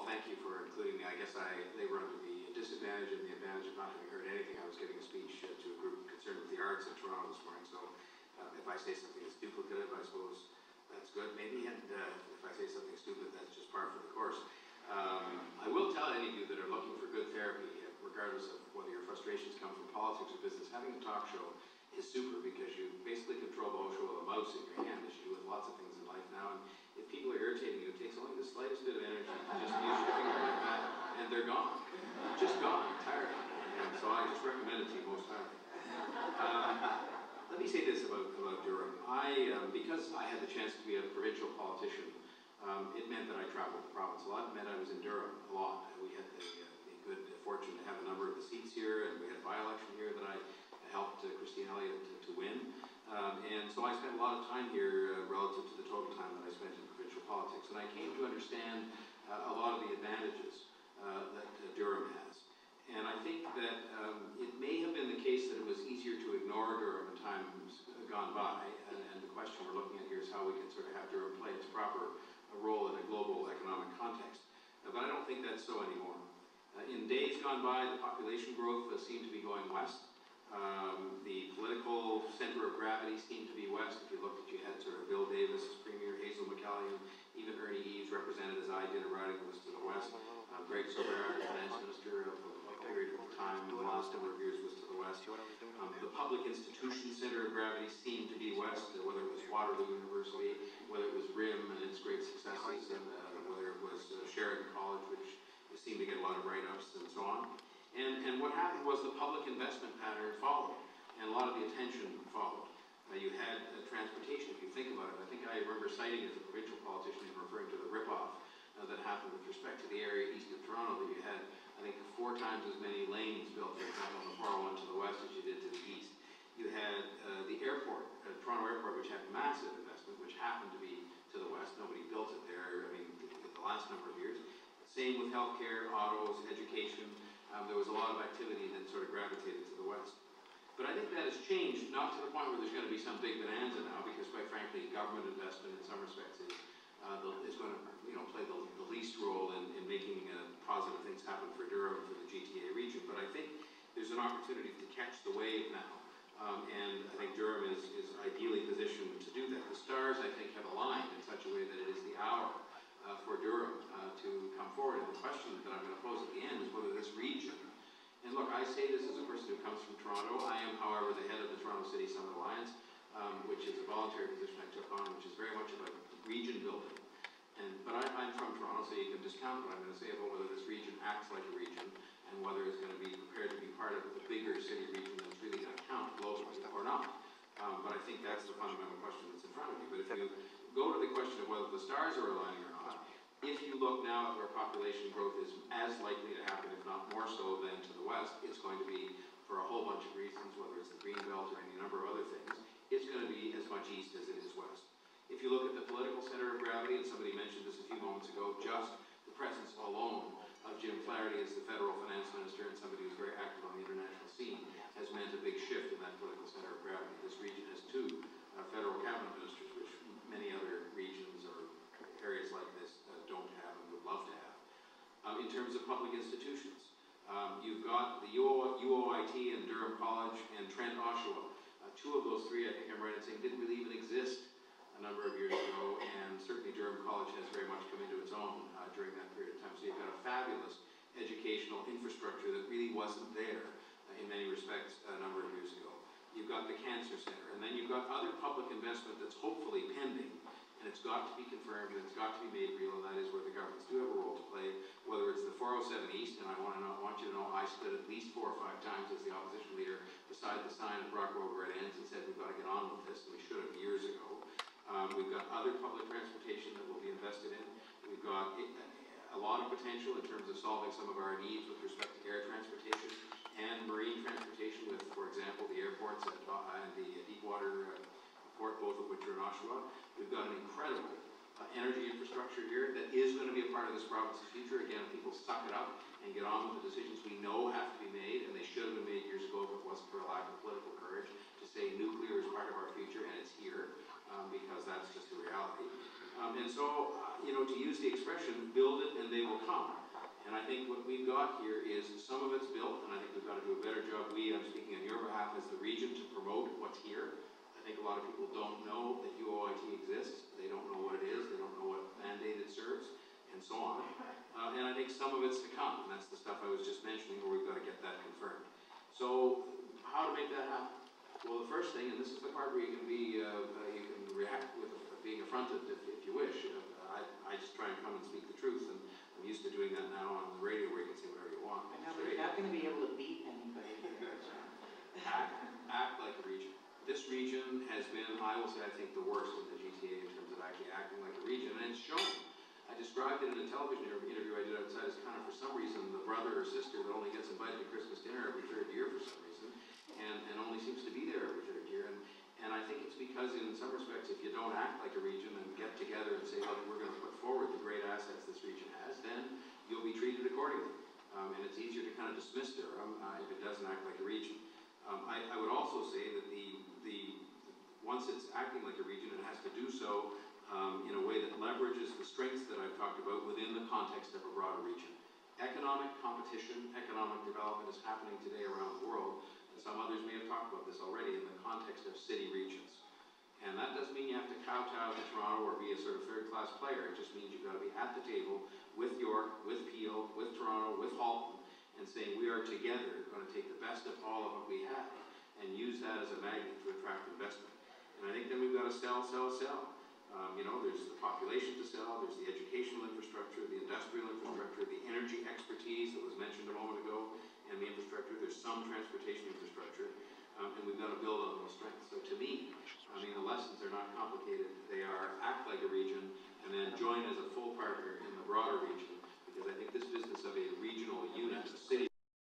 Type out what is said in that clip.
all, thank you for including me. I guess they were under the disadvantage and the advantage of not having heard anything. I was giving a speech to a group concerned with the arts in Toronto this morning, so if I say something that's duplicative, I suppose that's good maybe, and if I say something stupid, that's just par for the course. I will tell any of you that are looking for good therapy, regardless of whether your frustrations come from politics or business, having a talk show is super, because you basically control the whole show with a mouse in your hand, as you do with lots of things in life now. And if people are irritating you, it takes only the slightest bit of energy to just use your finger like that, and they're gone. Just gone, entirely. And so I just recommend it to you most highly. Let me say this about Durham. Because I had the chance to be a provincial politician, it meant that I traveled the province a lot. It meant I was in Durham a lot. We had the good fortune to have a number of the seats here, and we had a by-election here that I helped Christine Elliott to win. And so I spent a lot of time here relative to the total time that I spent in provincial politics. And I came to understand a lot of the advantages that Durham has. And I think that it may have been the case that it was easier to ignore Durham in times gone by. And the question we're looking at here is how we can sort of have Durham play its proper role in a global economic context. But I don't think that's so anymore. In days gone by, the population growth seemed to be going west. The political center of gravity seemed to be west. If you looked at, you had sort of Bill Davis as Premier, Hazel McCallion, even Ernie Eves, represented as I did, a riding was to the west. Greg Soberg, Finance Minister of a period of time in the last number of years, was to the west. The public institution center of gravity seemed to be west, whether it was Waterloo University, whether it was RIM and its great successes, and whether it was Sheridan College, which seemed to get a lot of write-ups and so on. And what happened was the public investment pattern followed, and a lot of the attention followed. You had transportation, if you think about it. I think I remember citing as a provincial politician and referring to the rip-off that happened with respect to the area east of Toronto, that you had, I think, 4 times as many lanes built, for example, on the 401 to the west as you did to the east. You had the airport, Toronto Airport, which had massive investment, which happened to be to the west. Nobody built it there, I mean, in the last number of years. Same with healthcare, autos, education. There was a lot of activity that sort of gravitated to the west. But I think that has changed, not to the point where there's going to be some big bonanza now, because quite frankly, government investment in some respects is going to play the least role in making positive things happen for Durham, for the GTA region. But I think there's an opportunity to catch the wave now. And I think Durham is ideally positioned to do that. The stars, I think, have aligned in such a way that it is the hour for Durham to come forward. And the question that I'm going to pose at the end is whether this region, and look, I say this as a person who comes from Toronto. I am, however, the head of the Toronto City Summit Alliance, which is a voluntary position I took on, which is very much about region building. But I'm from Toronto, so you can discount what I'm going to say about whether this region acts like a region and whether it's going to be prepared to be part of the bigger city region that's really going to count globally or not. But I think that's the fundamental question that's in front of you. But if you go to the question of whether the stars are aligning or not, if you look now at where population growth is as likely to happen, if not more so, than to the west, it's going to be for a whole bunch of reasons, whether it's the green belt or any number of other things. It's going to be as much east as it is west. If you look at the political center of gravity, and somebody mentioned this a few moments ago, just the presence alone of Jim Flaherty as the federal finance minister and somebody who's very active on the international scene has meant a big shift in that political center of gravity. This region has 2 federal cabinet ministers, which many other regions or areas like this don't have and would love to have. In terms of public institutions, you've got the UOIT and Durham College and Trent Oshawa. 2 of those 3, I think I'm right in saying, didn't really even exist a number of years ago, and certainly Durham College has very much come into its own during that period of time. So you've got a fabulous educational infrastructure that really wasn't there in many respects a number of years ago. You've got the Cancer Center, and then you've got other public investment that's hopefully pending, and it's got to be confirmed, and it's got to be made real, and that is where the governments do have a role to play, whether it's the 407 East, and I want you to know I stood at least 4 or 5 times as the opposition leader beside the sign at Brock Road where it ends and said we've got to get on with this, and we should have years ago. We've got other public transportation that will be invested in. We've got a lot of potential in terms of solving some of our needs with respect to air transportation and marine transportation with, for example, the airports and the Deepwater port, both of which are in Oshawa. We've got an incredible energy infrastructure here that is going to be a part of this province's future. Again, people suck it up and get on with the decisions we know have to be made, and they should have been made years ago if it wasn't for a lack of political courage to say nuclear is part of our future, and it's here, because that's just the reality. And so, to use the expression, build it and they will come. I think what we've got here is some of it's built, and I think we've got to do a better job, I'm speaking on your behalf as the region, to promote what's here. I think a lot of people don't know that UOIT exists. They don't know what it is. They don't know what mandate it serves, and so on. And I think some of it's to come, and that's the stuff I was just mentioning where we've got to get that confirmed. So how to make that happen? Well, the first thing, and this is the part where you can be, you can react with being affronted if you wish. I just try and come and speak the truth, and I'm used to doing that now on the radio where you can say whatever you want. I know, but you're not going to be able to beat anybody. Act like a region. This region has been, I will say, I think the worst in the GTA in terms of actually acting like a region, and it's shown. I described it in a television interview I did outside as kind of, for some reason, the brother or sister that only gets invited to Christmas dinner every third year for some reason, and only seems to be there every third year. And I think it's because in some respects, if you don't act like a region and get together and say, look, we're going to put forward the great assets this region has, then you'll be treated accordingly. And it's easier to kind of dismiss Durham if it doesn't act like a region. I would also say that once it's acting like a region, it has to do so in a way that leverages the strengths that I've talked about within the context of a broader region. Economic competition, economic development is happening today around the world, and some others may have talked about this already in the context of city regions. And that doesn't mean you have to kowtow to Toronto or be a sort of third-class player. It just means you've got to be at the table with York, with Peel, with Toronto, with Halton, and saying we are together going to take the best of all of what we have and use that as a magnet to attract investment. And I think then we've got to sell. There's the population to sell, there's the educational infrastructure, the industrial infrastructure, the energy expertise that was mentioned a moment ago, and the infrastructure. There's some transportation infrastructure, and we've got to build on those strengths. So to me, the lessons are not complicated. They are act like a region, and then join as a full partner in the broader region